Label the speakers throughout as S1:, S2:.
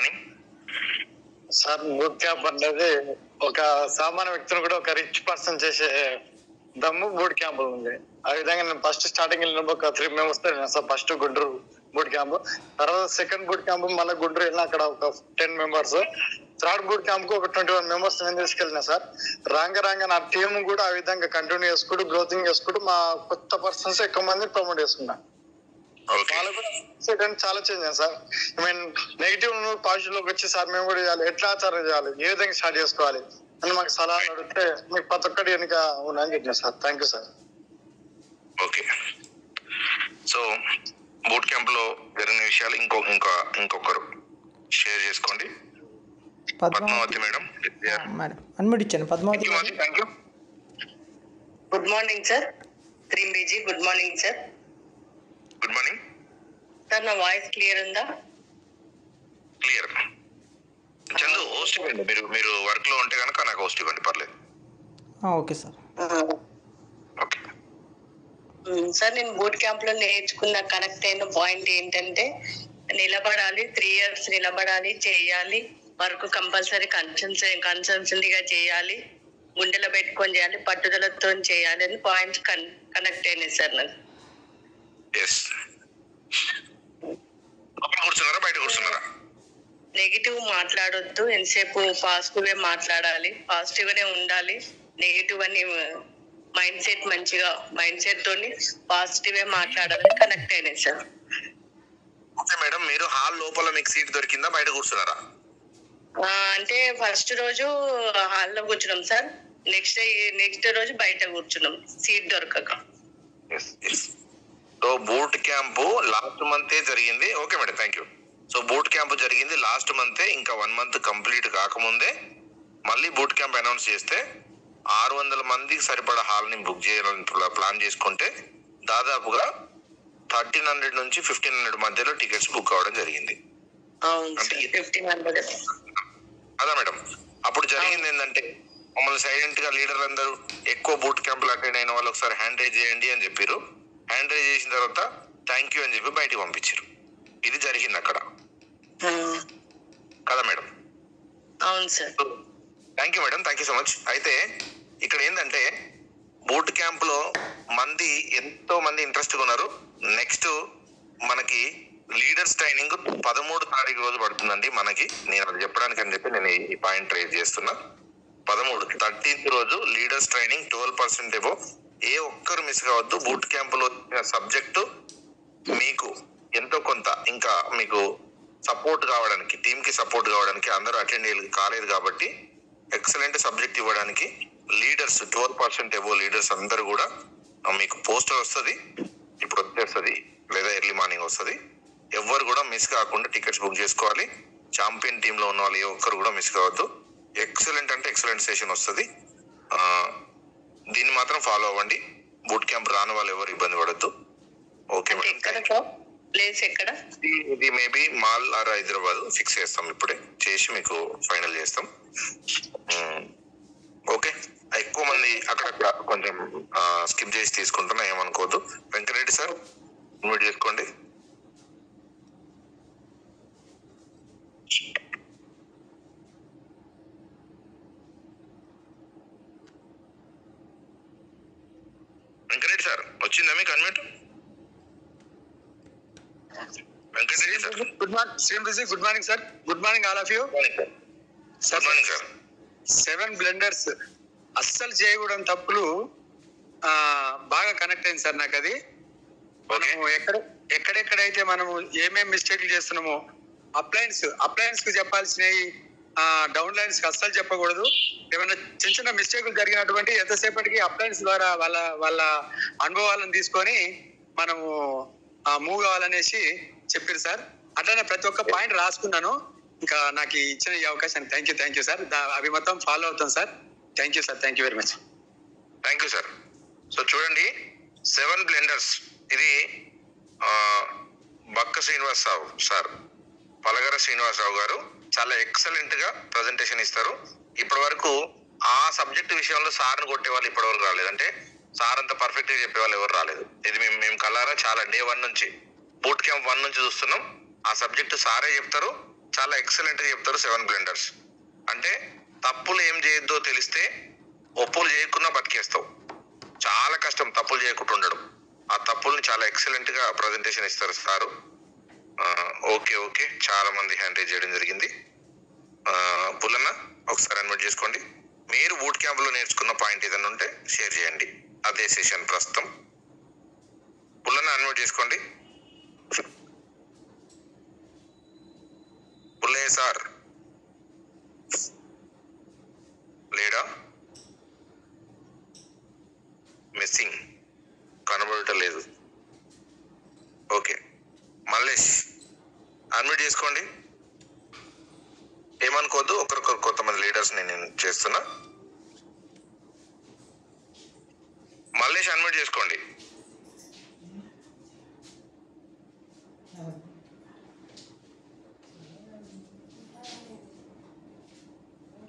S1: Morning
S2: sir. Boot camp అనేది ఒక సామాన్య వ్యక్తిని కూడా ఒక రిచ్ పర్సన్ చేసే దమ్ము బూట్ క్యాంప్ ఉంది. ఆ విధంగా నేను ఫస్ట్ స్టార్టింగ్ వెళ్ళినప్పుడు ఒక 3 members తో వెళ్ళాను sir. First Guntur boot camp, తర్వాత సెకండ్ బూట్ క్యాంప్ మళ్ళీ గుంటూరు వెళ్ళిన అక్కడ ఒక 10 members, థర్డ్ బూట్ క్యాంప్ కు ఒక 21 members నేను తీసుకెళ్ళిన సార్. రాంగ నా టీం కూడా ఆ విధంగా కంటిన్యూ చేసుకుంటూ గ్రోతింగ్ చేసుకుంటూ మా కొత్త పర్సన్స్ ఎక్కువ మంది ప్రమోట్ చేసుకున్నా. వాళ్ళు కూడా చాలా చేంజ్ అయ్యాను sir. I mean negative positive లోకి వచ్చి సార్ మేము కూడా చేయాలి, ఎట్లా ఆచారం చేయాలి, ఏ విధంగా స్టార్ట్ చేసుకోవాలి అని మాకు సలహాలు అడిగితే మీకు ప్రతి ఒక్కటి వెనుక ఉన్నాయని చెప్పిన sir. Thank you sir.
S1: Okay, so boot camp లో జరిగిన విషయాలు ఇంకొకరు షేర్ చేసుకోండి. పద్మావతి మేడం
S3: అన్మ్యూట్ ఇచ్చాను. Padmavathi,
S1: thank you.
S4: Good morning sir. 3BG good morning sir.
S1: Good morning
S4: sir. నా వాయిస్ క్లియర్ ఉందా?
S1: క్లియర్. చందు హోస్ట్ ఇవ్వండి. మీరు వర్క్ లో ఉంటే కనుక నాకు హోస్ట్ ఇవ్వండి, పర్లేదు.
S3: Okay sir.
S1: ఓకే
S4: సార్, నేను బూట్ క్యాంప్ లో నేర్చుకున్న కనెక్ట్ అయిన పాయింట్ ఏంటంటే నిలబడాలి, 3 years నిలబడాలి, చేయాలి, వర్క్ కంపల్సరీ కన్సల్టెన్సీగా చేయాలి, గుండెలో పెట్టుకొని చేయాలి, పట్టుదలతో చేయాలి అని పాయింట్స్ కనెక్ట్ అయినాయి సార్ నాకు.
S1: కూర్చున్నారా బయట కూర్చున్నారా?
S4: నెగిటివ్ మాట్లాడొద్దు, ఎంతసేపు పాజిటివ్ మాట్లాడాలి, పాజిటివ్ గానే ఉండాలి. నెగిటివ్ అని మైండ్ సెట్ తోని పాజిటివ్ మాట్లాడాలి. కనెక్ట్ అయినాయి సార్.
S1: ఓకే మేడం, మీరు హాల్ లోపల మీకు సీట్ దొరికిందా, బయట కూర్చున్నారా?
S4: అంటే ఫస్ట్ రోజు హాల్లో కూర్చున్నాం సార్. నెక్స్ట్ రోజు బయట కూర్చున్నాం సీట్ దొరకక.
S1: సో బూట్ క్యాంప్ లాస్ట్ మంతే జరిగింది. Okay madam, thank you. So boot camp జరిగింది లాస్ట్ మంతే, ఇంకా 1 month కంప్లీట్ కాకముందే మళ్ళీ బూట్ క్యాంప్ అనౌన్స్ చేస్తే 600 మందికి సరిపడా హాల్ ని బుక్ చేయాలని ప్లాన్ చేసుకుంటే దాదాపుగా 1300 నుంచి 1500 మధ్యలో టికెట్స్ బుక్ అవడం జరిగింది. అదా మేడం, అప్పుడు జరిగింది ఏంటంటే మమ్మల్ని సైలెంట్ గా లీడర్లు అందరూ ఎక్కువ బూట్ క్యాంపులు అటెండ్ అయిన వాళ్ళు ఒకసారి హ్యాండ్ రైజ్ చేయండి అని చెప్పారు. హ్యాండ్ రైజ్ చేసిన తర్వాత థ్యాంక్ యూ అని చెప్పి బయటికి పంపించారు. ఇది జరిగింది అక్కడ కదా మేడం?
S4: అవును sir.
S1: Thank you madam, thank you so much. అయితే ఇక్కడ ఏంటంటే బూట్ క్యాంప్ లో ఎంతో మంది ఇంట్రెస్ట్ గా ఉన్నారు. నెక్స్ట్ మనకి లీడర్స్ ట్రైనింగ్ 13వ తారీఖు రోజు పడుతుందండి మనకి. నేను అది చెప్పడానికి అని చెప్పి నేను ఈ పాయింట్ రేజ్ చేస్తున్నా. 13th రోజు లీడర్స్ ట్రైనింగ్ 12% ఏవో. ఏ ఒక్కరు మిస్ కావద్దు. బూట్ క్యాంప్ లో సబ్జెక్టు మీకు ఎంతో కొంత ఇంకా మీకు సపోర్ట్ కావడానికి, టీమ్ కి సపోర్ట్ కావడానికి అందరూ అటెండ్ కాలేదు కాబట్టి ఎక్సలెంట్ సబ్జెక్ట్ ఇవ్వడానికి లీడర్స్ 12% ఏవో లీడర్స్ అందరూ కూడా మీకు పోస్టర్ వస్తుంది, ఇప్పుడు వచ్చేస్తుంది లేదా ఎర్లీ మార్నింగ్ వస్తుంది. ఎవ్వరు కూడా మిస్ కాకుండా టికెట్స్ బుక్ చేసుకోవాలి. ఛాంపియన్ టీమ్ లో ఉన్న వాళ్ళు ఏ ఒక్కరు కూడా మిస్ కావద్దు. ఎక్సలెంట్ అంటే ఎక్సలెంట్ సెషన్ వస్తుంది. దీన్ని మాత్రం ఫాలో అవ్వండి. బూట్ క్యాంప్ రాని వాళ్ళు ఎవరు ఇబ్బంది పడద్దు. Okay madam. ఇది maybe mall or Hyderabad fix చేస్తాం, ఇప్పుడే చేసి మీకు ఫైనల్ చేస్తాం. ఓకే, ఎక్కువ మంది అక్కడక్కడ కొంచెం స్కిప్ చేసి తీసుకుంటున్నా, ఏమనుకోవద్దు. వెంకటరెడ్డి సార్ ఇన్వైట్ చేసుకోండి. వెంకటరెడ్డి సార్ వచ్చిందా మీకు unmute? Venkatareddy sir.
S2: Good morning Srinivas. Good morning sir. Good morning all of you.
S1: Good morning sir.
S2: 7 blunders అస్సలు చేయకూడని తప్పులు బాగా కనెక్ట్ అయింది సార్ నాకు. అది మనము ఎక్కడెక్కడైతే మనము ఏమేమి మిస్టేక్లు చేస్తున్నామో అప్లయన్స్ కు చెప్పాల్సినవి డౌన్ లైన్స్ కి అస్సలు చెప్పకూడదు. ఏమైనా చిన్న చిన్న మిస్టేక్లు జరిగినటువంటి ఎంతసేపటికి అప్లయన్స్ ద్వారా వాళ్ళ అనుభవాలను తీసుకొని మనము మూవ్ కావాలనేసి చెప్పారు సార్. అట్లనే ప్రతి ఒక్క పాయింట్ రాసుకున్నాను. ఇంకా నాకు ఇచ్చిన ఈ అవకాశానికి థ్యాంక్ యూ సార్. అవి మొత్తం ఫాలో అవుతాం sir. Thank you sir. Thank you very much.
S1: Thank you sir. So చూడండి, 7 blunders ఇది బక్క శ్రీనివాసరావు సార్, పలగర శ్రీనివాసరావు గారు చాలా ఎక్సలెంట్ గా ప్రజెంటేషన్ ఇస్తారు. ఇప్పటి వరకు ఆ సబ్జెక్ట్ విషయంలో సార్ని కొట్టే వాళ్ళు ఇప్పటి వరకు రాలేదు. అంటే సార్ అంత పర్ఫెక్ట్ గా చెప్పే వాళ్ళు ఎవరు రాలేదు. ఇది మేము కలారా చాలా డే 1 నుంచి బూట్ క్యాంప్ 1 నుంచి చూస్తున్నాం. ఆ సబ్జెక్ట్ సారే చెప్తారు. చాలా ఎక్సలెంట్గా చెప్తారు 7 బ్లెండర్స్. అంటే తప్పులు ఏం చేయొద్దో తెలిస్తే ఒప్పులు చేయకుండా బతికేస్తావు. చాలా కష్టం తప్పులు చేయకుండా ఉండడం. ఆ తప్పుల్ని చాలా ఎక్సలెంట్గా ప్రజెంటేషన్ ఇస్తారు సారు. ఓకే, చాలా మంది హ్యాండ్ రైజ్ చేయడం జరిగింది. పుల్లన్న ఒకసారి అన్మ్యూట్ చేసుకోండి. మీరు బూట్ క్యాంప్లో నేర్చుకున్న పాయింట్ ఏదైనా ఉంటే షేర్ చేయండి. అదే సెషన్ ప్రస్తుతం. పుల్లన్న అన్మ్యూట్ చేసుకోండి. పుల్లయ్య సార్ లేడా? మిస్సింగ్, కనబడటం లేదు. ఓకే, మల్లేష్ అన్మ్యూట్ చేసుకోండి. ఏమనుకోవద్దు, ఒకరికొకరు కొంతమంది లీడర్స్ నేను చేస్తున్నా. మల్లేష్ అన్మ్యూట్ చేసుకోండి.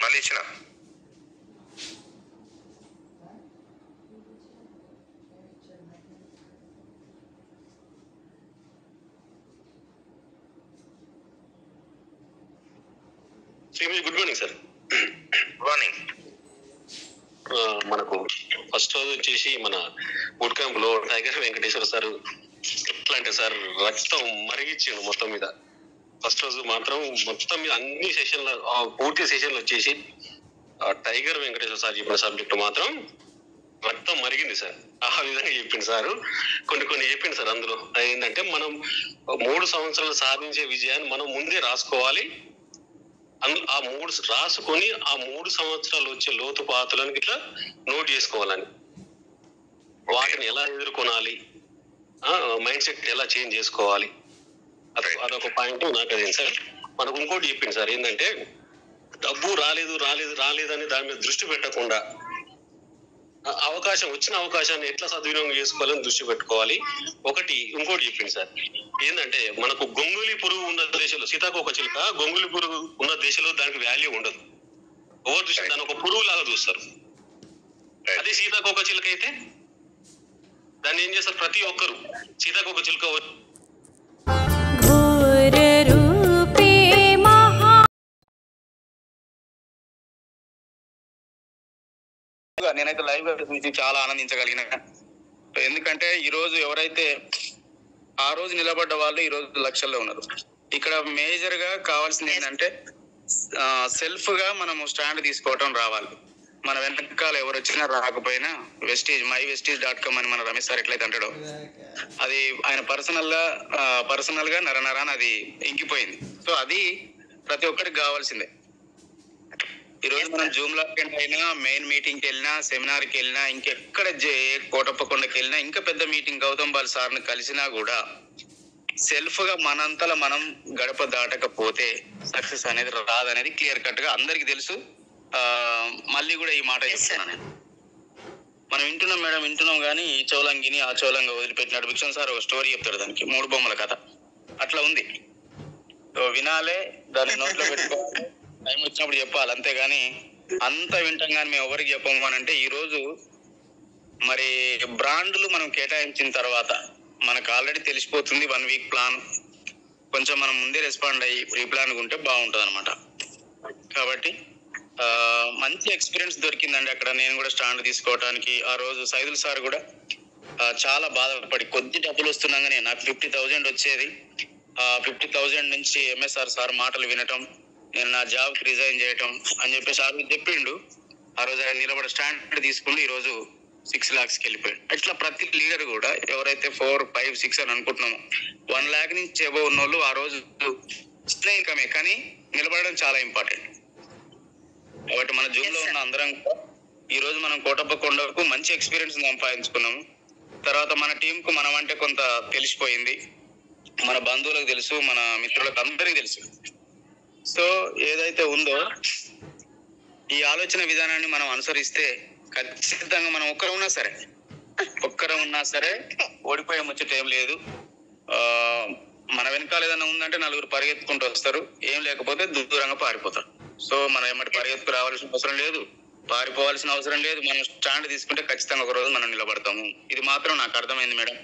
S1: మళ్ళీ ఇచ్చిన
S5: good morning sir.
S1: Good morning.
S5: మనకు ఫస్ట్ రోజు వచ్చేసి మన బూట్ క్యాంప్ లో టైగర్ వెంకటేశ్వర సార్ ఎట్లా అంటే సార్ రక్తం మరిగించాడు మొత్తం మీద. ఫస్ట్ రోజు మాత్రం మొత్తం మీద అన్ని సెషన్ల పూర్తి సెషన్లు వచ్చేసి టైగర్ వెంకటేశ్వర సార్ చెప్పిన సబ్జెక్టు మాత్రం రక్తం మరిగింది సార్. ఆ విధంగా చెప్పింది సారు. కొన్ని చెప్పింది సార్. అందులో ఏంటంటే మనం 3 సంవత్సరాలు సాధించే విజయాన్ని మనం ముందే రాసుకోవాలి. ఆ 3 రాసుకొని ఆ 3 సంవత్సరాలు వచ్చే లోతుపాతులను ఇట్లా నోట్ చేసుకోవాలని, వాటిని ఎలా ఎదుర్కొనాలి, మైండ్ సెట్ ఎలా చేంజ్ చేసుకోవాలి, అదొక పాయింట్ నాకు అదేంటి సార్. మనకు ఇంకోటి చెప్పింది సార్ ఏంటంటే డబ్బు రాలేదు అని దాని మీద దృష్టి పెట్టకుండా వచ్చిన అవకాశాన్ని ఎట్లా సద్వినియోగం చేసుకోవాలని దృష్టి పెట్టుకోవాలి. ఇంకోటి చెప్పింది సార్ ఏంటంటే మనకు గొంగులి పురుగు ఉన్న దేశంలో, సీతాకోక చిలుక గొంగులి పురుగు ఉన్న దేశంలో దానికి వాల్యూ ఉండదు. ఎవరు దృష్టి దాన్ని ఒక పురుగు లాగా చూస్తారు. అదే సీతాకోక చిలుక అయితే దాన్ని ఏం చేస్తారు, ప్రతి ఒక్కరు సీతాకోక చిలుక
S6: నేనైతే లైవ్ చూసి చాలా ఆనందించగలిగిన. ఎందుకంటే ఈ రోజు ఎవరైతే ఆ రోజు నిలబడ్డ వాళ్ళు ఈ రోజు లక్షల్లో ఉన్నారు. ఇక్కడ మేజర్ గా కావాల్సింది ఏంటంటే సెల్ఫ్ గా మనము స్టాండ్ తీసుకోవటం రావాలి. మన వెనకాల ఎవరు వచ్చినా రాకపోయినా myvestige.com అని మన రమేష్ సార్ ఎట్లయితే అంటాడో అది ఆయన పర్సనల్ గా నరనరాని అది ఇంకిపోయింది. సో అది ప్రతి ఒక్కరికి కావాల్సిందే. ఈ రోజు మనం జూమ్ లో అయినా, మెయిన్ మీటింగ్ కి వెళ్ళినా, సెమినార్ కి వెళ్ళినా, ఇంకెక్కడ కోటప్పకొండకి వెళ్ళినా, ఇంకా పెద్ద మీటింగ్ గౌతమ్ బాల్ సార్ ని కలిసినా కూడా సెల్ఫ్ గా మనంతలో మనం గడప దాటకపోతే సక్సెస్ అనేది రాదనేది క్లియర్ కట్ గా అందరికి తెలుసు. మళ్ళీ కూడా ఈ మాట చెప్తున్నా నేను. మనం వింటున్నాం కానీ ఈ చౌలంగిని ఆ చౌలంగా వదిలిపెట్టినాడు. విక్షన్ సార్ ఒక స్టోరీ చెప్తాడు, దానికి 3 బొమ్మల కథ అట్లా ఉంది. వినాలే, దాన్ని నోట్లో పెట్టుకోవాలి, టైం వచ్చినప్పుడు చెప్పాలి. అంతేగాని అంత వింటాం కానీ మేము ఎవరికి చెప్పము అని అంటే, ఈ రోజు మరి బ్రాండ్లు మనం కేటాయించిన తర్వాత మనకు ఆల్రెడీ తెలిసిపోతుంది 1 వీక్ ప్లాన్. కొంచెం మనం ముందే రెస్పాండ్ అయ్యి ప్రీ ప్లాన్ ఉంటే బాగుంటుంది అనమాట. కాబట్టి మంచి ఎక్స్పీరియన్స్ దొరికిందండి అక్కడ. నేను కూడా స్టాండ్ తీసుకోవడానికి ఆ రోజు సైదుల్ సార్ కూడా చాలా బాధపడి, కొద్ది డబ్బులు వస్తున్నాగానే నాకు 50,000 వచ్చేది. 50,000 నుంచి ఎంఎస్ఆర్ సార్ మాటలు వినటం, నేను నా జాబ్ కి రిజైన్ చేయటం అని చెప్పేసి ఆ రోజు చెప్పిండు. ఆ రోజు ఆయన నిలబడి స్టాండ్ తీసుకుంటూ ఈ రోజు 6 lakhsకి వెళ్ళిపోయాడు. అట్లా ప్రతి లీడర్ కూడా ఎవరైతే 4, 5, 6 అని అనుకుంటున్నామో 1 lakh నుంచి ఎబో ఉన్న వాళ్ళు ఆ రోజు ఇన్కమే, కానీ నిలబడడం చాలా ఇంపార్టెంట్. కాబట్టి మన జూమ్ లో ఉన్న అందరం ఈ రోజు మనం కోటప్పకొండకు మంచి ఎక్స్పీరియన్స్ సంపాదించుకున్నాము. తర్వాత మన టీం కు మనం అంటే కొంత తెలిసిపోయింది, మన బంధువులకు తెలుసు, మన మిత్రులకు అందరికీ తెలుసు. సో ఏదైతే ఉందో ఈ ఆలోచన విధానాన్ని మనం అనుసరిస్తే ఖచ్చితంగా మనం ఒక్కరు ఉన్నా సరే ఓడిపోయే ముచ్చట ఏం లేదు. మన వెనకాల ఏదైనా ఉందంటే 4 పరిగెత్తుకుంటూ వస్తారు, ఏం లేకపోతే దూరంగా పారిపోతారు. సో మనం ఏమంటే పరిగెత్తుకు రావాల్సిన అవసరం లేదు, పారిపోవాల్సిన అవసరం లేదు. మనం స్టాండ్ తీసుకుంటే ఖచ్చితంగా ఒక రోజు మనం నిలబడతాము. ఇది మాత్రం నాకు అర్థమైంది మేడం.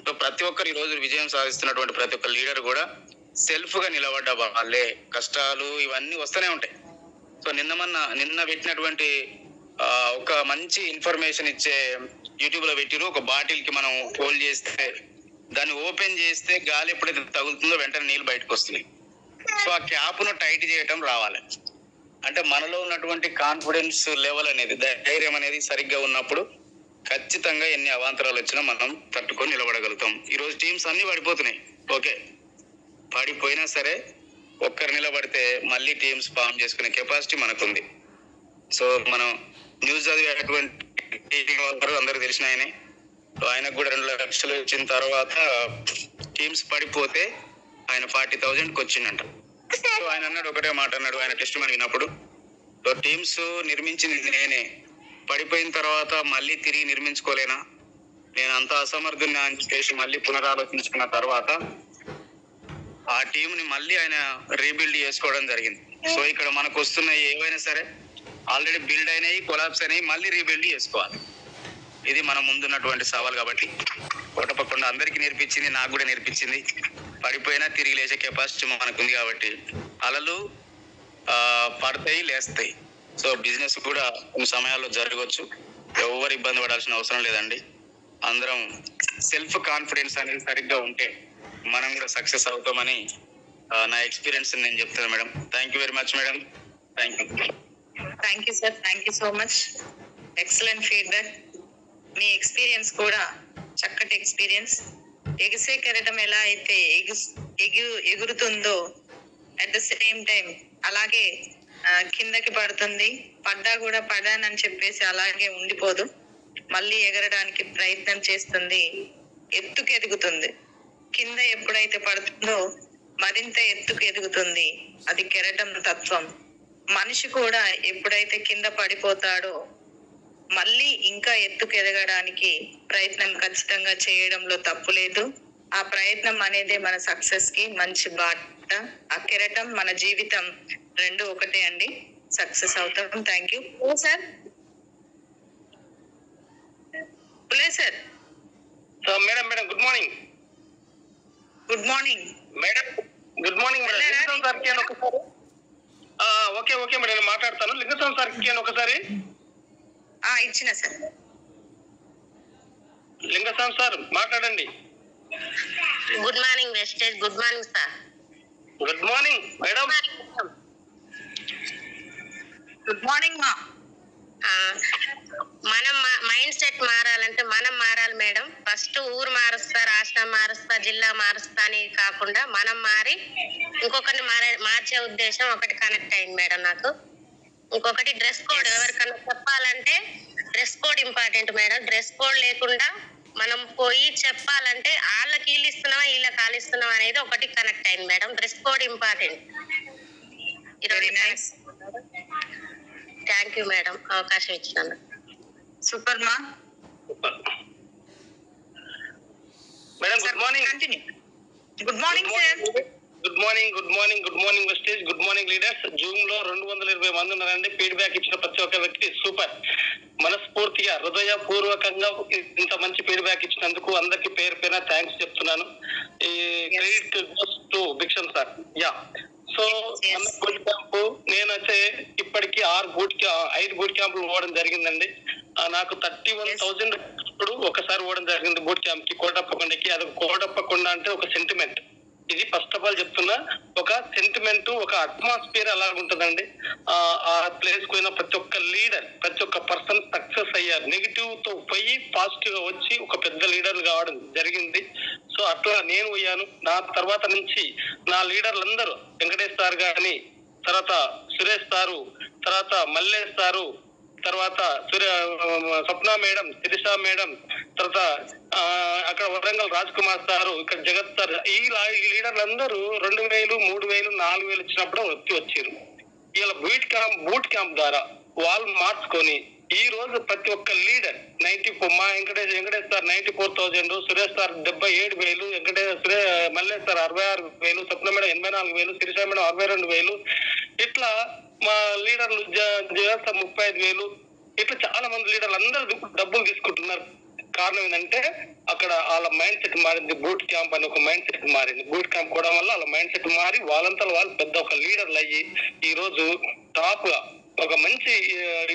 S6: సో ప్రతి ఒక్కరు ఈ రోజు విజయం సాధిస్తున్నటువంటి ప్రతి ఒక్క లీడర్ కూడా సెల్ఫ్ గా నిలబడ్డ వాళ్ళే కష్టాలు ఇవన్నీ వస్తూనే ఉంటాయి. సో నిన్న పెట్టినటువంటి ఒక మంచి ఇన్ఫర్మేషన్ ఇచ్చే యూట్యూబ్ లో పెట్టిరు. ఒక బాటిల్ కి మనం హోల్డ్ చేస్తే దాన్ని ఓపెన్ చేస్తే గాలి ఎప్పుడైతే తగులుతుందో వెంటనే నీళ్ళు బయటకు వస్తున్నాయి. సో ఆ క్యాప్ ను టైట్ చేయటం రావాలి. అంటే మనలో ఉన్నటువంటి కాన్ఫిడెన్స్ లెవెల్ అనేది, ధైర్యం అనేది సరిగ్గా ఉన్నప్పుడు ఖచ్చితంగా ఎన్ని అవాంతరాలు వచ్చినా మనం తట్టుకొని నిలబడగలుగుతాం. ఈరోజు టీమ్స్ అన్ని పడిపోతున్నాయి. ఓకే, పడిపోయినా సరే ఒక్కరు నిలబడితే మళ్ళీ టీమ్స్ ఫామ్ చేసుకునే కెపాసిటీ మనకుంది. సో మనం న్యూస్ చదివేటువంటి అందరూ తెలిసిన ఆయనకు కూడా 2 లక్షలు వచ్చిన తర్వాత టీమ్స్ పడిపోతే ఆయన 40,000కి వచ్చిందంట. సో ఆయన అన్నాడు, ఒకటే మాట అన్నాడు ఆయన టెస్ట్ విన్నప్పుడు, సో టీమ్స్ నిర్మించింది నేనే, పడిపోయిన తర్వాత మళ్ళీ తిరిగి నిర్మించుకోలేనా, నేను అంత అసమర్థున్నా అని చెప్పేసి మళ్ళీ పునరాలోచించుకున్న తర్వాత ఆ టీంని మళ్ళీ ఆయన రీబిల్డ్ చేసుకోవడం జరిగింది. సో ఇక్కడ మనకు వస్తున్న ఏవైనా సరే ఆల్రెడీ బిల్డ్ అయినాయి, కొలాప్స్ అయినాయి, మళ్ళీ రీబిల్డ్ చేసుకోవాలి. ఇది మన ముందున్నటువంటి సవాల్. కాబట్టి కోటపకొండ అందరికీ నేర్పించింది, నాకు కూడా నేర్పించింది. పడిపోయినా తిరిగి లేచే కెపాసిటీ మనకుంది. కాబట్టి అలలు పడతాయి, లేస్తాయి. సో బిజినెస్ కూడా కొన్ని సమయాల్లో జరగవచ్చు. ఎవరు ఇబ్బంది పడాల్సిన అవసరం లేదండి. అందరం సెల్ఫ్ కాన్ఫిడెన్స్ అనేది సరిగ్గా ఉంటే మనం కూడా సక్సెస్ అవుతామని నా ఎక్స్పీరియన్స్ నేను చెప్తాను madam. Thank you very much madam. Thank you.
S4: Thank you sir, thank you so much. Excellent feedback. Me experience కూడా చక్కటి ఎక్స్పీరియన్స్. ఎగిసే కెరటం ఎలా అయితే ఎగురుతుందో అట్ ద సేమ్ టైం అలాగే కిందకి పడుతుంది. పడ్డా కూడా పడానని చెప్పేసి అలాగే ఉండిపోదు, మళ్ళీ ఎగరడానికి ప్రయత్నం చేస్తుంది, ఎత్తుకు ఎదుగుతుంది. కింద ఎప్పుడైతే పడుతుందో మరింత ఎత్తుకు ఎదుగుతుంది. అది కెరటం తత్వం. మనిషి కూడా ఎప్పుడైతే కింద పడిపోతాడో మళ్ళీ ఇంకా ఎత్తుకు ఎదగడానికి ప్రయత్నం ఖచ్చితంగా చేయడంలో తప్పు లేదు. ఆ ప్రయత్నం అనేదే మన సక్సెస్ కి మంచి బాట. ఆ కెరటం మన జీవితం రెండు ఒకటే అండి. సక్సెస్ అవుతాం. Thank you sir. పులే sir.
S5: Madam madam good morning.
S4: Good morning
S5: madam. Good morning madam. Lingaswamy సార్కి అని ఒకసారి. ఓకే ఓకే మేడం, నేను మాట్లాడతాను. లింగస్వామి సార్కి అని ఒకసారి
S4: ఇచ్చిన సార్.
S5: లింగస్వామి సార్ మాట్లాడండి.
S7: గుడ్ మార్నింగ్ వెస్టేజ్. Good morning sir.
S5: Good morning madam.
S4: Good morning మా.
S7: మనం మైండ్ సెట్ మారాలంటే మనం మారాలి మేడం. ఫస్ట్ ఊరు మారుస్తా, రాష్ట్రం మారుస్తా, జిల్లా మారుస్తా అని కాకుండా మనం మారి ఇంకొకరిని మార్చే ఉద్దేశం ఒకటి కనెక్ట్ అయింది మేడం నాకు. ఇంకొకటి డ్రెస్ కోడ్. ఎవరికన్నా చెప్పాలంటే dress code important madam. Dress code లేకుండా మనం పోయి చెప్పాలంటే వాళ్ళకి వీళ్ళు ఇస్తున్నావా వీళ్ళకి వాళ్ళు ఇస్తున్నావా అనేది ఒకటి కనెక్ట్ అయింది madam. Dress code important. Thank you madam అవకాశం ఇచ్చినందుకు.
S4: సూపర్ మా.
S5: Madam good morning.
S4: Good morning sir.
S5: Good morning good morning good morning వెస్టేజ్. Good morning leaders. జూమ్ లో 220 మంది ఉన్నారండి. ఫీడ్బ్యాక్ ఇచ్చిన ప్రతి ఒక్క వ్యక్తి సూపర్. మనస్ఫూర్తిగా హృదయపూర్వకంగా ఇంత మంచి ఫీడ్బ్యాక్ ఇచ్చినందుకు అందరికి పేరు పేరున థ్యాంక్స్ చెప్తున్నాను. ఈ credit goes to Bhikshan sir. Yeah. So మన బూట్ క్యాంప్ నేనైతే ఇప్పటికీ 5 బూట్ క్యాంపులు పోవడం జరిగిందండి. నాకు 31,000 ఇప్పుడు ఒకసారి పోవడం జరిగింది బూట్ క్యాంప్ కి, కోటప్పకొండకి. అది కోటప్పకొండ అంటే ఒక సెంటిమెంట్. ఇది ఫస్ట్ ఆఫ్ ఆల్ చెప్తున్నా, ఒక సెంటిమెంట్, ఒక అట్మాస్ఫియర్ అలాగుంటదండి. ఆ ప్లేస్ పోయిన ప్రతి ఒక్క లీడర్, ప్రతి ఒక్క పర్సన్ సక్సెస్ అయ్యారు. నెగిటివ్ తో పోయి పాజిటివ్ గా వచ్చి ఒక పెద్ద లీడర్ కావడం జరిగింది. సో అట్లా నేను అయ్యాను. నా తర్వాత నుంచి నా లీడర్లు అందరూ వెంకటేష్ సార్ గాని, తర్వాత సురేష్ సారు, తర్వాత మల్లేష్ సారు, తర్వాత స్వప్న మేడం, శిరీష మేడం, తర్వాత అక్కడ వరంగల్ రాజ్ కుమార్ సారు, ఇక్కడ జగత్ సార్, ఈ లీడర్లు అందరూ 2,000, 3,000, 4,000 ఇచ్చినప్పుడు వచ్చారు. ఇలా బూట్ క్యాంప్ ద్వారా వాళ్ళు మార్చుకొని ఈ రోజు ప్రతి ఒక్క లీడర్ 94, మా Venkatesh sir 94,000, Suresh sir 77,000, Mallesh sir 66,000, స్వప్న మేడం 84,000, శిరీష మేడం 62,000, ఇట్లా మా లీడర్లు 35,000, ఇట్లా చాలా మంది లీడర్లు అందరూ డబ్బులు తీసుకుంటున్నారు.
S8: కారణం ఏంటంటే అక్కడ వాళ్ళ మైండ్ సెట్ మారింది. బూట్ క్యాంప్ అని ఒక మైండ్ సెట్ మారింది. బూట్ క్యాంప్ కూడా వల్ల వాళ్ళ మైండ్ సెట్ మారి వాళ్ళంతా వాళ్ళు పెద్ద ఒక లీడర్లు అయ్యి ఈ రోజు టాప్ గా ఒక మంచి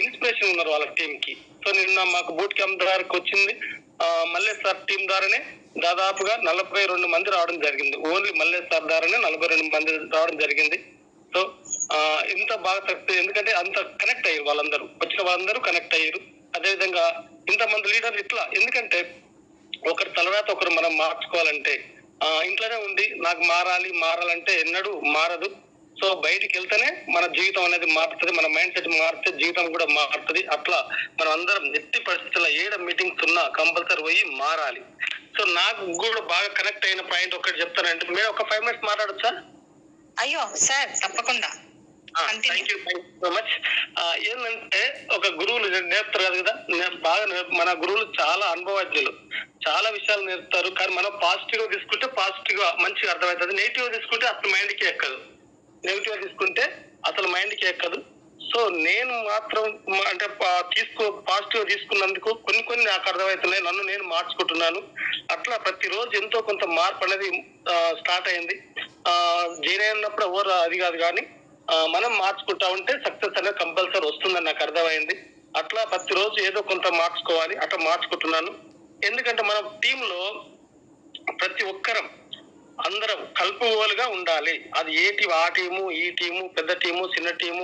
S8: ఇన్స్పిరేషన్ ఉన్నారు వాళ్ళ టీం కి. సో నిన్న మాకు బూట్ క్యాంప్ ద్వారాకి వచ్చింది మల్లేష్ సార్ టీం ద్వారానే దాదాపుగా 42 మంది రావడం జరిగింది. ఓన్లీ మల్లేష్ సార్ ద్వారానే 42 మంది రావడం జరిగింది. సో ఇంత బాగా సక్సెస్, ఎందుకంటే అంత కనెక్ట్ అయ్యారు వాళ్ళందరూ, వచ్చిన వాళ్ళందరూ కనెక్ట్ అయ్యారు. అదేవిధంగా ఇంతమంది లీడర్ ఇట్లా, ఎందుకంటే ఒకరి తలరాత ఒకరు మనం మార్చుకోవాలంటే ఇంట్లోనే ఉండి నాకు మారాలంటే ఎన్నడూ మారదు. సో బయటికి వెళ్తేనే మన జీవితం అనేది మారుతుంది, మన మైండ్ సెట్ మారితే జీవితం కూడా మారుతుంది. అట్లా మనం అందరం ఎట్టి పరిస్థితుల్లో ఏడ మీటింగ్స్ ఉన్నా కంపల్సరీ పోయి మారాలి. సో నాకు కూడా బాగా కనెక్ట్ అయిన పాయింట్ ఒకటి చెప్తానంటే, మీరు ఒక 5 minutes మాట్లాడొచ్చా?
S9: అయ్యో సార్ తప్పకుండా.
S8: Thank you so much. ఏంటంటే ఒక గురువులు నేర్పుతారు కదా, బాగా మన గురువులు చాలా అనుభవజ్ఞులు, చాలా విషయాలు నేర్పుతారు. కానీ మనం పాజిటివ్ గా తీసుకుంటే పాజిటివ్ గా మంచిగా అర్థమవుతుంది, నెగిటివ్ గా తీసుకుంటే అసలు మైండ్ కి ఎక్కదు, నెగిటివ్ గా తీసుకుంటే అసలు మైండ్ కి ఎక్కదు. సో నేను మాత్రం అంటే పాజిటివ్ గా తీసుకున్నందుకు కొన్ని నాకు అర్థమవుతున్నాయి, నన్ను నేను మార్చుకుంటున్నాను. అట్లా ప్రతిరోజు ఎంతో కొంత మార్పు అనేది స్టార్ట్ అయింది. జాయిన్ అయినప్పుడు ఎవరు అది కాదు, కానీ మనం మార్చుకుంటా ఉంటే సక్సెస్ అనేది కంపల్సరీ వస్తుందని నాకు అర్థమైంది. అట్లా ప్రతిరోజు ఏదో కొంత మార్చుకోవాలి, అట్లా మార్చుకుంటున్నాను. ఎందుకంటే మన టీంలో ప్రతి ఒక్కరం అందరం కలుపుగోలుగా ఉండాలి. అది ఏ టీం, ఆ టీము, ఈ టీము, పెద్ద టీము, చిన్న టీము,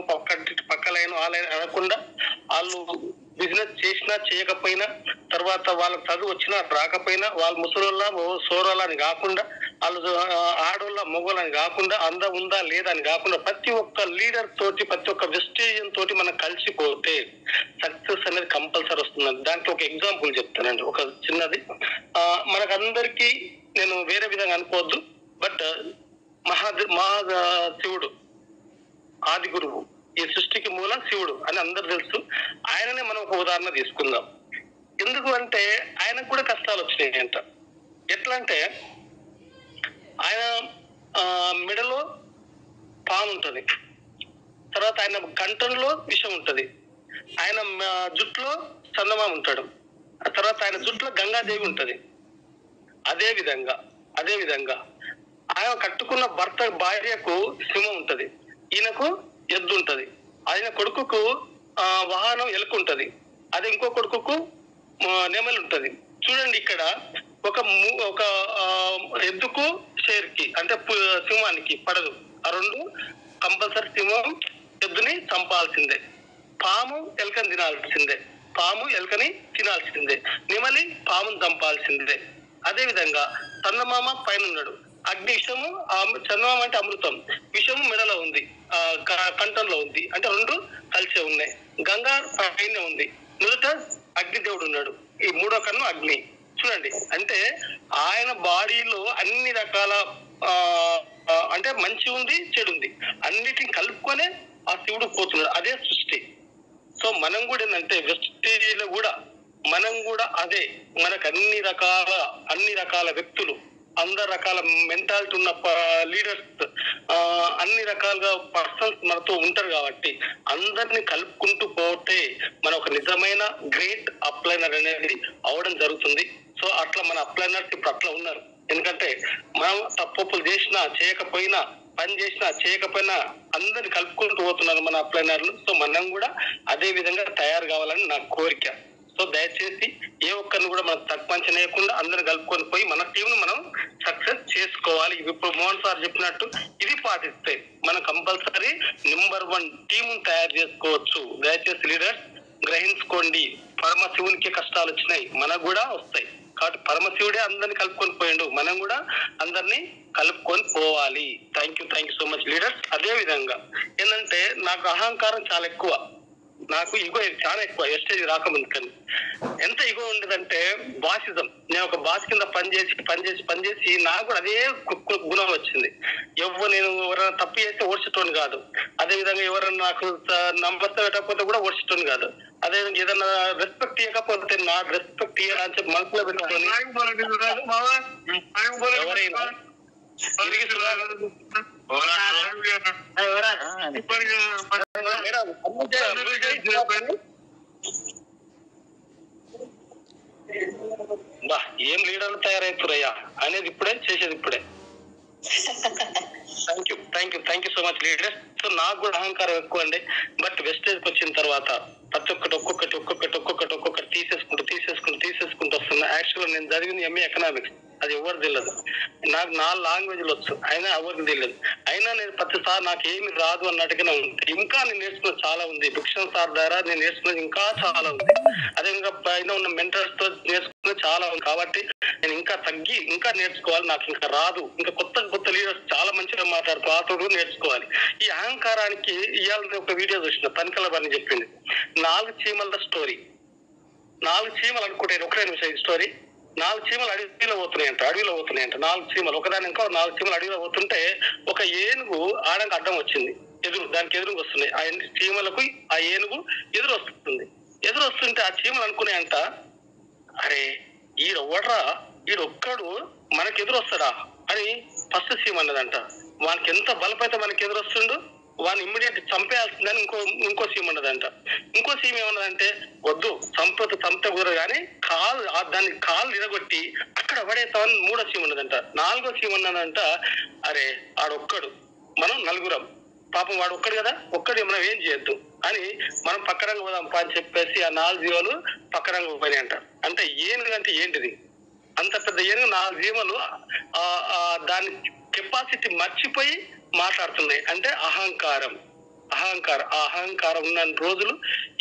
S8: పక్క లైన్ ఆ లైన్ అనకుండా, వాళ్ళు బిజినెస్ చేసినా చేయకపోయినా, తర్వాత వాళ్ళకి చదువు వచ్చినా రాకపోయినా, వాళ్ళు ముసలోళ్ళ సోరోళ్ళ అని కాకుండా, వాళ్ళు ఆడోళ్ళ మొగోళ్ళని కాకుండా, అందం ఉందా లేదా అని కాకుండా, ప్రతి ఒక్క లీడర్ తోటి ప్రతి ఒక్క వెస్టేజియన్ తోటి మనం కలిసిపోతే సక్సెస్ అనేది కంపల్సరీ వస్తుందండి. దాంట్లో ఒక ఎగ్జాంపుల్ చెప్తానండి, ఒక చిన్నది. మనకందరికీ నేను వేరే విధంగా అనుకోవద్దు, బట్ శివుడు ఆది గురువు, ఈ సృష్టికి మూల శివుడు అని అందరు తెలుసు. ఆయననే మనం ఒక ఉదాహరణ తీసుకుందాం. ఎందుకు అంటే ఆయనకు కూడా కష్టాలు వచ్చినాయి అంట. ఎట్లా అంటే ఆయన మెడలో పాము ఉంటది, తర్వాత ఆయన కంఠంలో విషం ఉంటది, ఆయన జుట్టులో చందమామ ఉంటాడు, ఆ తర్వాత ఆయన జుట్టులో గంగాదేవి ఉంటది. అదే విధంగా ఆయన కట్టుకున్న భార్యకు సింహం ఉంటది, ఈయనకు ఎద్దు ఉంటది, ఆయన కొడుకుకు వాహనం ఎలుక ఉంటది, అదే ఇంకో కొడుకుకు నెమలి ఉంటది. చూడండి, ఇక్కడ ఒక ఎద్దుకు షేర్కి అంటే సింహానికి పడదు. ఆ రెండు కంపల్సరీ సింహం ఎద్దుని చంపాల్సిందే, పాము ఎలుకని తినాల్సిందే, పాము ఎలుకని తినాల్సిందే, నెమలి పాముని చంపాల్సిందే. అదే విధంగా చందమామ పైన ఉన్నాడు, అగ్ని విషము, చందమామ అంటే అమృతం, విషము మెడలో ఉంది, కంఠంలో ఉంది, అంటే రెండు కలిసే ఉన్నాయి. గంగా పైన ఉంది, మొదట అగ్నిదేవుడు ఉన్నాడు, ఈ మూడో కన్ను అగ్ని. చూడండి, అంటే ఆయన బాడీలో అన్ని రకాల అంటే మంచి ఉంది, చెడు ఉంది, అన్నిటిని కలుపుకొనే ఆ శివుడు పోతున్నాడు. అదే సృష్టి. సో మనం కూడా ఏంటంటే వెస్టేజ్లో కూడా మనం కూడా అదే, మనకు అన్ని రకాల వ్యక్తులు, అందరు రకాల మెంటాలిటీ ఉన్న లీడర్స్, అన్ని రకాలుగా పర్సన్స్ మనతో ఉంటారు. కాబట్టి అందరినీ కలుపుకుంటూ పోతే మన ఒక నిజమైన గ్రేట్ అప్లైనర్ అనేది అవడం జరుగుతుంది. సో అట్లా మన అప్లైనర్స్ ఇప్పుడు అట్లా ఉన్నారు. ఎందుకంటే మనం తప్పులు చేసినా చేయకపోయినా, పని చేసినా చేయకపోయినా అందరిని కలుపుకుంటూ పోతున్నారు మన అప్లైనర్లు. సో మనం కూడా అదే విధంగా తయారు కావాలని నా కోరిక. సో దయచేసి ఏ ఒక్కరిని కూడా మనం తక్కువ చేయకుండా అందరిని కలుపుకొని పోయి మన టీంను మనం సక్సెస్ చేసుకోవాలి. ఇప్పుడు మోహన్ సార్ చెప్పినట్టు ఇది పాటిస్తే మనం కంపల్సరీ నెంబర్ 1 టీంను తయారు చేసుకోవచ్చు. దయచేసి లీడర్స్ గ్రహించుకోండి. పరమశివునికి కష్టాలు వచ్చినాయి, మనకు కూడా వస్తాయి. కాబట్టి పరమశివుడే అందరిని కలుపుకొని పోయిండు, మనం కూడా అందరినీ కలుపుకొని పోవాలి. Thank you so much leaders. అదే విధంగా ఏంటంటే నాకు అహంకారం చాలా ఎక్కువ, నాకు ఇగో చాలా ఎక్కువ. ఎస్టేజ్ రాకముందు కానీ ఎంత ఇగో ఉండదంటే బాసిజం. నేను ఒక బాస్ కింద పనిచేసి నాకు కూడా అదే గుణం వచ్చింది. నేను ఎవరైనా తప్పు చేస్తే ఓడ్చేటోని కాదు, అదే విధంగా ఎవరైనా నాకు నమ్మస్తా పెట్టకపోతే కూడా ఓడ్చేటోని కాదు, అదే విధంగా ఏదైనా రెస్పెక్ట్ ఇవ్వకపోతే నా రెస్పెక్ట్ ఇవ్వాలని చెప్పి మనసులో పెట్టుకొని ఎవరైనా బా ఏం లీడర్లు తయారవుతారయ్యా అనేది ఇప్పుడే, చేసేది ఇప్పుడే. Thank you so much leaders. So నాకు కూడా అహంకారం ఎక్కువ అండి. బట్ వెస్టేజ్కి వచ్చిన తర్వాత ప్రతి ఒక్కటి తీసేసుకుంటూ వస్తున్నా. యాక్చువల్గా నేను చదివింది ఎంఏ ఎకనామిక్స్, అది ఎవరు తెలియదు. నాకు 4 లాంగ్వేజ్లు వచ్చు, అయినా ఎవరికి తెలియదు. అయినా నేను ప్రతిసారి నాకు ఏమి రాదు అన్నట్టుగానే ఉంది. ఇంకా నేను నేర్చుకున్నది చాలా ఉంది. భూషణ్ సార్ ద్వారా నేను నేర్చుకున్నది ఇంకా చాలా ఉంది. అదే ఇంకా పైన ఉన్న మెంటర్స్ తో నేర్చుకున్నది చాలా ఉంది. కాబట్టి నేను ఇంకా నేర్చుకోవాలి. నాకు ఇంకా రాదు. ఇంకా కొత్త లీడర్స్ చాలా మంచిగా మాట్లాడుతూ ఆటోడు నేర్చుకోవాలి. ఈ అహంకారానికి ఇవాళ ఒక వీడియో చూసిన తనికల అని చెప్పింది. 4 చీమల స్టోరీ. 4 చీమలు అనుకుంటారు. ఒకటే నిమిషం ఈ స్టోరీ. 4 చీమలు అడవిలో పోతున్నాయంట. 4 చీమలు ఒకదాని ఇంకా 4 చీమలు అడవిలో పోతుంటే ఒక ఏనుగు ఆడకి అడ్డం వచ్చింది. దానికి ఎదురుగా వస్తున్నాయి. ఆ చీమలకు ఆ ఏనుగు ఎదురు వస్తుంటే ఆ చీమలు అనుకున్నాయంట, అరే ఈడొక్కడు మనకి ఎదురు వస్తాడా అని ఫస్ట్ చీమ అన్నదంట. వానికి ఎంత బలపైతే మనకి ఎదురు వస్తుండు, వాడిని ఇమ్మీడియట్ చంపేయాల్సిందని ఇంకో సీమ్ ఉన్నదంట. ఇంకో సీమ్ ఏమన్నదంటే, వద్దు చంపితే కుదరదు కానీ దాన్ని కాళ్ళు ఇరగొట్టి అక్కడ పడేస్తామని 3వ సీమ్ ఉన్నదంట. 4వ సీమ్ ఉన్నదంట, అరే ఆడొక్కడు మనం 4గురం, పాపం వాడు ఒక్కడు కదా, ఒక్కడి మనం ఏం చేయొద్దు అని మనం పక్క రంగు పోదాం అని చెప్పేసి ఆ 4 జీవాలు పక్క రంగు పోయినాయంట. అంటే ఏనుగు అంటే ఏంటిది? అంత పెద్ద ఏనుగు 4 జీవాలు దాని కెపాసిటీ మర్చిపోయి మాట్లాడుతున్నాయి. అంటే అహంకారం. ఆ అహంకారం ఉన్న రోజులు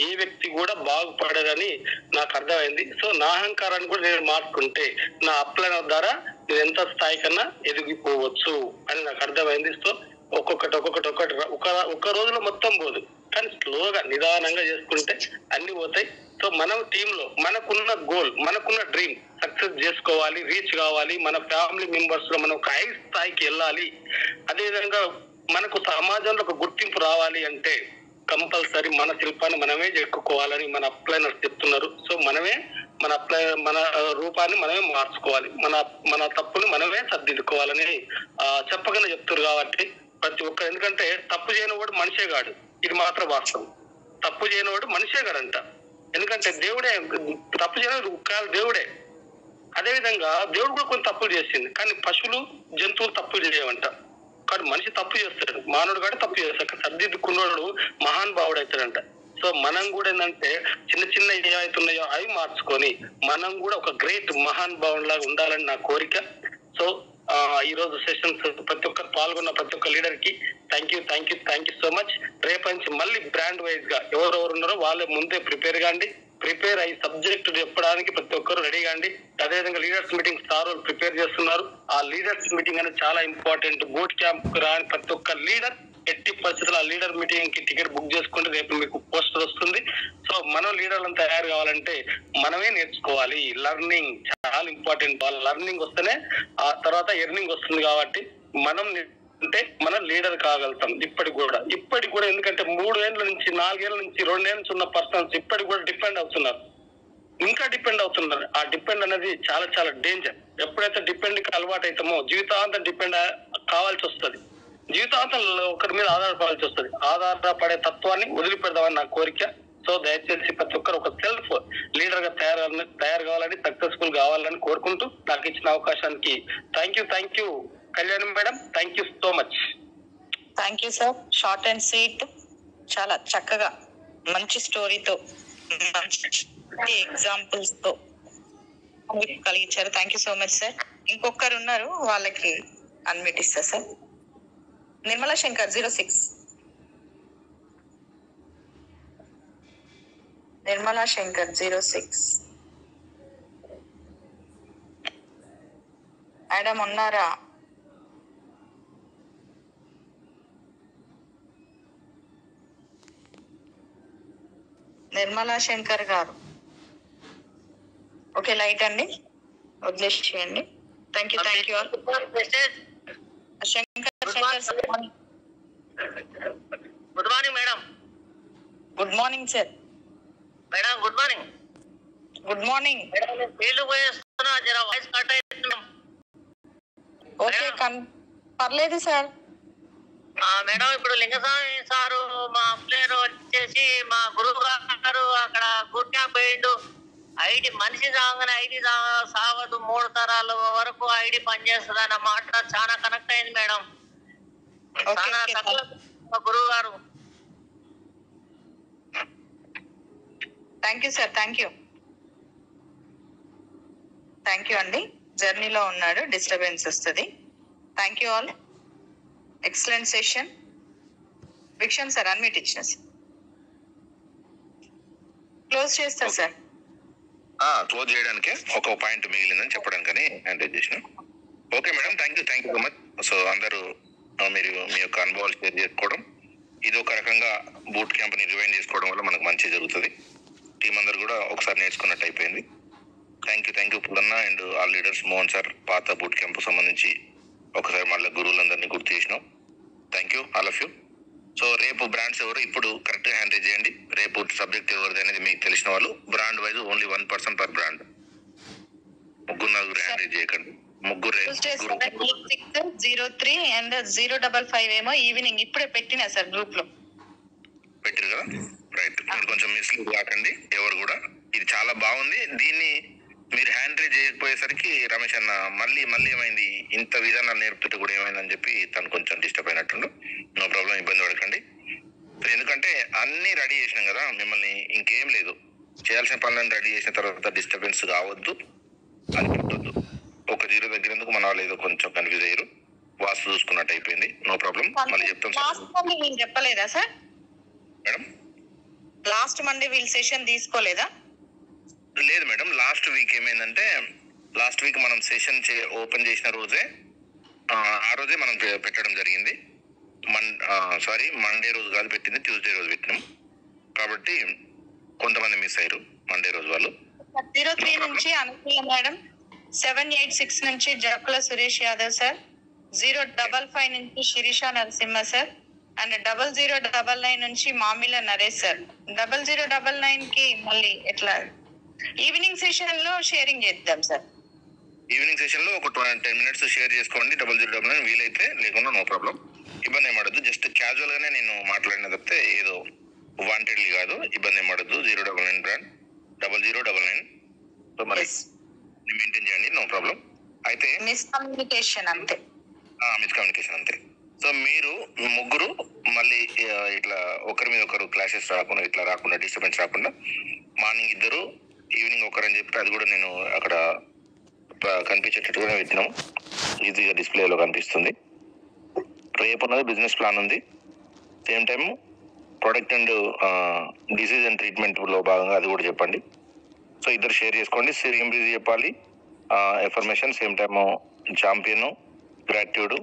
S8: ఏ వ్యక్తి కూడా బాగుపడదని నాకు అర్థమైంది. సో నా అహంకారాన్ని కూడా నేను మార్చుకుంటే నా అప్లైన ద్వారా నేను ఎంత స్థాయి కన్నా ఎదిగిపోవచ్చు అని నాకు అర్థమైంది. సో ఒక్కొక్కటి ఒక రోజులో మొత్తం పోదు, కానీ స్లోగా నిదానంగా చేసుకుంటే అన్ని పోతాయి. సో మన టీంలో మనకున్న గోల్, మనకున్న డ్రీమ్ సక్సెస్ చేసుకోవాలి, రీచ్ కావాలి. మన ఫ్యామిలీ మెంబర్స్ లో మనం ఒక హై స్థాయికి వెళ్ళాలి. అదేవిధంగా మనకు సమాజంలో ఒక గుర్తింపు రావాలి అంటే కంపల్సరీ మన శిల్పాన్ని మనమే చెక్కుకోవాలని మన అప్లైనర్స్ చెప్తున్నారు. సో మనమే మన రూపాన్ని మనమే మార్చుకోవాలి, మన తప్పుని మనమే సర్దిద్దుకోవాలని చెప్పగానే చెప్తారు. కాబట్టి ప్రతి ఒక్కరు, ఎందుకంటే తప్పు చేయనివాడు మనిషే కాడు, ఇది మాత్రం వాస్తవం. తప్పు చేయనివాడు మనిషే కాడంట. ఎందుకంటే దేవుడే తప్పు చేయని దేవుడే. అదేవిధంగా దేవుడు కూడా కొన్ని తప్పులు చేసింది, కానీ పశువులు జంతువులు తప్పులు చేయవంట. కానీ మనిషి తప్పు చేస్తాడు, మానవుడు కూడా తప్పు చేస్తాడు. సర్దిద్దుకున్నోడు మహాన్ భావుడు అవుతాడంట. సో మనం కూడా ఏంటంటే చిన్న ఏవైతున్నాయో అవి మార్చుకొని మనం కూడా ఒక గ్రేట్ మహాన్ భావుడు లాగా ఉండాలని నా కోరిక. సో ఈ రోజు సెషన్స్ ప్రతి ఒక్కరు పాల్గొన్న ప్రతి ఒక్క లీడర్ కి థ్యాంక్ యూ సో మచ్. రేపటి నుంచి మళ్ళీ బ్రాండ్ వైజ్ గా ఎవరెవరు ఉన్నారో వాళ్ళే ముందే ప్రిపేర్ అయ్యి సబ్జెక్ట్ చెప్పడానికి ప్రతి ఒక్కరు రెడీ కాండి. అదేవిధంగా లీడర్స్ మీటింగ్ సార్ ప్రిపేర్ చేస్తున్నారు. ఆ లీడర్స్ మీటింగ్ అనేది చాలా ఇంపార్టెంట్. బూట్ క్యాంప్ రాని ప్రతి ఒక్క లీడర్ ఎట్టి పరిస్థితుల్లో ఆ లీడర్ మీటింగ్ కి టికెట్ బుక్ చేసుకుంటే రేపు మీకు పోస్టర్ వస్తుంది. సో మనం లీడర్లను తయారు కావాలంటే మనమే నేర్చుకోవాలి. లర్నింగ్ చాలా ఇంపార్టెంట్. లర్నింగ్ వస్తేనే ఆ తర్వాత ఎర్నింగ్ వస్తుంది. కాబట్టి మనం లీడర్ కాగలుగుతాం. ఇప్పటికి కూడా ఎందుకంటే 3 ఏళ్ళ నుంచి 4 ఏళ్ళ నుంచి 2 ఏళ్ళ నుంచి ఉన్న పర్సన్స్ ఇప్పటికి కూడా డిపెండ్ అవుతున్నారు. ఆ డిపెండ్ అనేది చాలా చాలా డేంజర్. ఎప్పుడైతే డిపెండ్కి అలవాటు అవుతామో జీవితాంతం డిపెండ్ కావాల్సి వస్తుంది. జీవితాంతం ఒకరి మీద ఆధారపడాల్సి వస్తుంది. ఆధారపడే తత్వాన్ని వదిలిపెడదామని నా కోరిక. సో దయచేసి ప్రతి ఒక్కరు ఒక సెల్ఫ్ లీడర్ గా తయారు కావాలని, సక్సెస్ఫుల్ కావాలని కోరుకుంటూ నాకు ఇచ్చిన అవకాశానికి thank you Kalyani madam. Thank you so much.
S9: Thank you sir. Short and sweet, చాలా చక్కగా మంచి స్టోరీతో మంచి ఎగ్జాంపుల్స్ తో కలిగించారు. Thank you so much sir. ఇంకొకరు ఉన్నారు, వాళ్ళకి అన్మ్యూట్ ఇస్తా సార్. నిర్మలా శంకర్ 06. నిర్మలా శంకర్ 06. మేడం ఉన్నారా? నిర్మలా శంకర్ గారు, ఓకే లైట్ అండి, వదిలేసి చేయండి. Thank you Shankar.
S10: Good morning madam.
S9: Good morning sir.
S10: Madam good morning.
S9: Good morning.
S10: Field పోయేస్తున్నా, జర వాయిస్ కట్ అవుతుంది.
S9: ఓకే పర్లేదు సార్.
S10: మేడం ఇప్పుడు లింగస్వామి సారు మా ప్లేయర్ వచ్చేసి మా గురువు గారు అక్కడ బూట్ క్యాంప్ పోయిండు. ఐడి మనిషి సాగని ఐడి సాగదు, 3 తరాల వరకు ఐడి పనిచేస్తుంది అన్న మాట చాలా కనెక్ట్ అయింది మేడం. చాలా తక్కువ గురువు గారు.
S9: Thank you sir, thank you అండి. జర్నీలో ఉన్నాడు, డిస్టర్బెన్స్ వస్తుంది. Thank you all, excellent session. Vikshan sir unmute ఇచ్చిన సార్, క్లోజ్ చేస్తారు సార్.
S1: క్లోజ్ చేయడానికి ఒక పాయింట్ మిగిలిందని చెప్పడానికని హ్యాండిల్ చేసిన. Okay madam, thank you so much. So అందరూ మీరు మీ యొక్క అనుభవాలు షేర్ చేసుకోవడం, ఇది ఒక రకంగా బూట్ క్యాంప్ని రివైండ్ చేసుకోవడం వల్ల మనకు మంచి జరుగుతుంది. టీం అందరు కూడా ఒకసారి నేర్చుకున్నట్టు అయిపోయింది. Thank you Pullanna and all leaders. Mohan sir పాత బూట్ క్యాంప్ సంబంధించి ఒకసారి మళ్ళీ గురువులందరినీ గుర్తు చేసినాం. Thank you all of you. So రేపు బ్రాండ్స్ ఎవరు ఇప్పుడు కరెక్ట్గా హ్యాండిల్ చేయండి. రేపు సబ్జెక్ట్ ఎవరిది అనేది మీకు తెలిసిన వాళ్ళు brand wise only 1 person per brand. 3 handle చేయకండి.
S9: 03 అండ్ 055 ఏమో ఈవినింగ్ ఇప్పుడే పెట్టినా సార్ గ్రూప్ లో
S1: పెట్టారు కదా. రైట్, మీరు కొంచెం మిస్లీడ్ కాకండి ఎవరు కూడా. ఇది చాలా బాగుంది. దీన్ని మీరు హ్యాండిల్ చేయకపోయేసరికి రమేష్ అన్న మళ్ళీ ఏమైంది, ఇంత విధానాలు నేర్పుతుంటే కూడా ఏమైందని చెప్పి తను కొంచెం డిస్టర్బ్ అయినట్టుండు. నో ప్రాబ్లం, ఇబ్బంది పడకండి. సో ఎందుకంటే అన్నీ రెడీ చేసినాం కదా, మిమ్మల్ని ఇంకేం లేదు, చేయాల్సిన పనులను రెడీ చేసిన తర్వాత డిస్టర్బెన్స్ కావద్దు, అది పెట్టొద్దు. ఒక 0 దగ్గర ఎందుకు మన వాళ్ళు ఏదో కొంచెం కన్ఫ్యూజ్ అయ్యారు. వాస్తు చూసుకున్నట్టు అయిపోయింది. నో ప్రాబ్లం, మళ్ళీ చెప్తాం సార్.
S9: చెప్పలేదా సార్
S1: మేడం?
S9: లాస్ట్ మండే వీళ్ళు సెషన్ తీసుకోలేదా?
S1: లేదు మేడం, లాస్ట్ వీక్ ఏమైందంటే, లాస్ట్ వీక్ మనం సెషన్ ఓపెన్ చేసిన రోజే ఆ రోజే మనం పెట్టడం జరిగింది. మండే రోజు కాదు పెట్టింది, ట్యూస్డే రోజు పెట్టినాం. కాబట్టి కొంతమంది మిస్ అయ్యారు మండే రోజు వాళ్ళు.
S9: 03 నుంచి అనుకూల మేడం, 786 నుంచి జక్కుల సురేష్ యాదవ్ సార్, 055 నుంచి శిరీష నరసింహ సార్, అండ్ 0099 నుంచి మామిల నరేష్ సార్. 0099 కి మళ్ళీ ఎట్లా ఈవినింగ్ సెషన్ లో షేరింగ్ చేద్దాం సార్.
S1: ఈవినింగ్ సెషన్ లో ఒక 10 minutes షేర్ చేసుకోండి. 0099 వీలైతే, లేకుండా నో ప్రాబ్లం, ఇబ్బంది ఏమడద్దు. జస్ట్ క్యాజువల్ గానే నేను మాట్లాడిన తప్పితే ఏదో వాంటెడ్లీ కాదు, ఇబ్బంది ఏమడద్దు. 099 బ్రాండ్ 0099. సో మరి మెయింటైన్ చేయండి, నో ప్రాబ్లం. అయితే
S9: మిస్కమ్యూనికేషన్ అంతే.
S1: సో మీరు 3 మళ్ళీ ఇట్లా ఒకరి మీద ఒకరు క్లాషెస్ రాకుండా, ఇట్లా రాకుండా, డిస్టర్బెన్స్ రాకుండా, మార్నింగ్ 2, ఈవినింగ్ 1 అని చెప్పి అది కూడా నేను అక్కడ కనిపించేటట్టుగా పెట్టినాము. ఈజీగా డిస్ప్లేలో కనిపిస్తుంది. రేపు ఉన్నది బిజినెస్ ప్లాన్ ఉంది. Same time product and disease and ట్రీట్మెంట్లో భాగంగా అది కూడా చెప్పండి. సో ఇద్దరు షేర్ చేసుకోండి. సేమ్ రీజీ చెప్పాలి, affirmation, same time champion, gratitude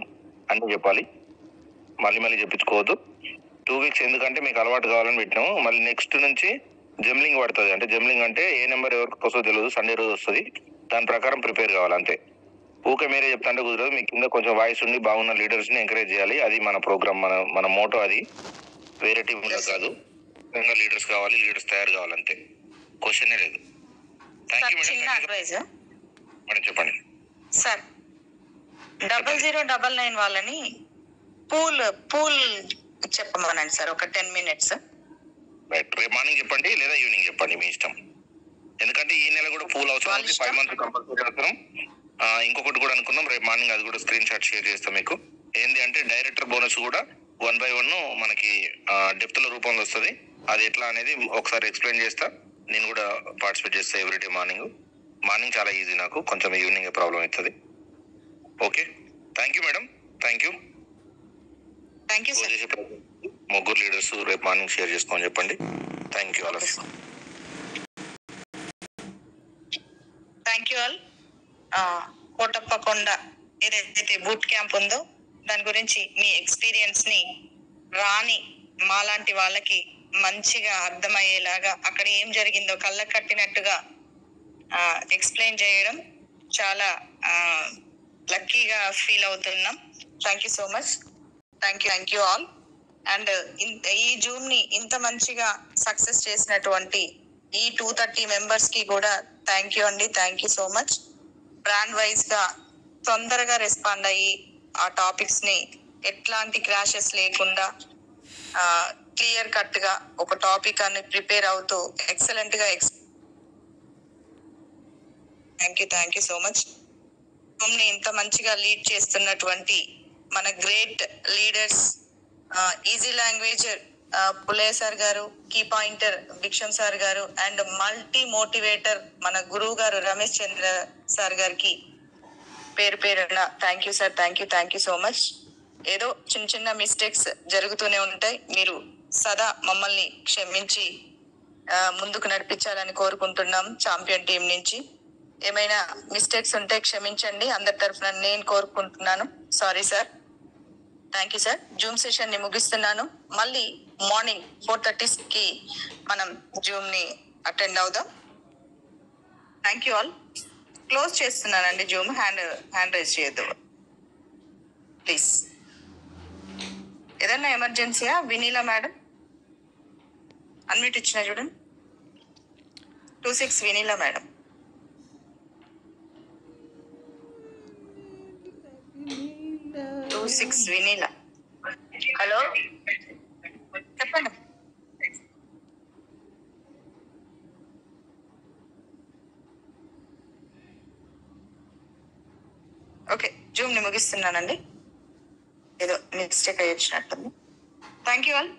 S1: అన్నీ చెప్పాలి. మళ్ళీ చెప్పించుకోవద్దు. 2 weeks ఎందుకంటే మీకు అలవాటు కావాలని పెట్టినాము. మళ్ళీ నెక్స్ట్ నుంచి జమ్లింగ్ పడుతుంది. అంటే జమ్లింగ్ అంటే ఏ నెంబర్ ఎవరికి వస్తుందో తెలియదు, సండే రోజు వస్తుంది. దాని ప్రకారం ప్రిపేర్ కావాలి అంతే. ఊకే మీరే చెప్తా అంటే కుదరదు. మీ కింద కొంచెం వాయిస్ ఉండి బాగున్న లీడర్స్ని ఎంకరేజ్ చేయాలి. అది మన ప్రోగ్రామ్, మన మోటో. అది వేరే టీంలో కాదు, లీడర్స్ కావాలి, లీడర్స్ తయారు కావాలంతే, క్వశ్చనే లేదు. Thank you madam. మేడం చెప్పండి
S9: సార్. 0099 వాళ్ళని పూల్ చెప్పమనండి సార్, ఒక 10 minutes.
S1: రైట్, రేపు మార్నింగ్ చెప్పండి లేదా ఈవినింగ్ చెప్పండి, మీ ఇష్టం. ఎందుకంటే ఈ నెల కూడా పూల్ అవసరం, 5 months కంపల్సరీ అవసరం. ఇంకొకటి కూడా అనుకున్నాం, రేపు మార్నింగ్ అది కూడా స్క్రీన్ షాట్ షేర్ చేస్తాం మీకు. ఏంటి అంటే డైరెక్టర్ బోనస్ కూడా 1 by 1 మనకి డెప్త్ల రూపంలో వస్తుంది. అది ఎట్లా అనేది ఒకసారి ఎక్స్ప్లెయిన్ చేస్తా. నేను కూడా పార్టిసిపేట్ చేస్తా ఎవ్రీడే మార్నింగ్ చాలా ఈజీ నాకు, కొంచెం ఈవినింగ్ ప్రాబ్లం అవుతుంది. Okay, thank you madam. Thank you sir. 3 leaders రేపు మార్నింగ్ షేర్ చేసుకోమని చెప్పండి. Thank you all.
S9: Thank you all. Kotappakonda ఏదైతే బూట్ క్యాంప్ ఉందో దాని గురించి మీ ఎక్స్పీరియన్స్ ని రాని మాలాంటి వాళ్ళకి మంచిగా అర్థమయ్యేలాగా, అక్కడ ఏం జరిగిందో కళ్ళకు కట్టినట్టుగా ఎక్స్ప్లెయిన్ చేయడం చాలా లక్కీగా ఫీల్ అవుతున్నాం. Thank you so much. Thank you all. And ఈ జూమ్ ని ఇంత మంచిగా సక్సెస్ చేసినటువంటి ఈ 230 members కి కూడా థ్యాంక్ యూ అండి. Thank you so much. Brand wise గా తొందరగా రెస్పాండ్ అయ్యి ఆ టాపిక్స్ ని ఎట్లాంటి క్రాషెస్ లేకుండా క్లియర్ కట్ గా ఒక టాపిక్ అని ప్రిపేర్ అవుతూ ఎక్సలెంట్ గా థ్యాంక్ యూ సో మచ్. ఇంత మంచిగా లీడ్ చేస్తున్నటువంటి మన great leaders, easy language Phule sir గారు, కీ పాయింటర్ భిక్షం సార్ గారు, అండ్ మల్టీ మోటివేటర్ మన గురువు గారు రమేష్ చంద్ర సార్ గారికి పేరు పేరున thank you sir. Thank you so much. ఏదో చిన్న చిన్న మిస్టేక్స్ జరుగుతూనే ఉంటాయి. మీరు సదా మమ్మల్ని క్షమించి ముందుకు నడిపించాలని కోరుకుంటున్నాం. ఛాంపియన్ టీం నుంచి ఏమైనా మిస్టేక్స్ ఉంటే క్షమించండి, అందరి తరఫున నేను కోరుకుంటున్నాను. Sorry sir. Thank you sir. Zoom session ని ముగిస్తున్నాను. మళ్ళీ మార్నింగ్ 4:30కి మనం జూమ్ ని అటెండ్ అవుదాం. Thank you all. క్లోజ్ చేస్తున్నానండి జూమ్. హ్యాండ్ రైజ్ చేయొద్దు ప్లీజ్. ఏదన్నా ఎమర్జెన్సీయా? వినీలా మేడం అన్మ్యూట్ ఇచ్చిన చూడండి. 26 వినీలా మేడం. వినీలా.
S10: హలో,
S9: చెప్పండి. ఓకే, జూమ్ ని ముగిస్తున్నానండి. ఏదో మిస్టేక్ అయ్యి వచ్చినట్టుంది. Thank you all.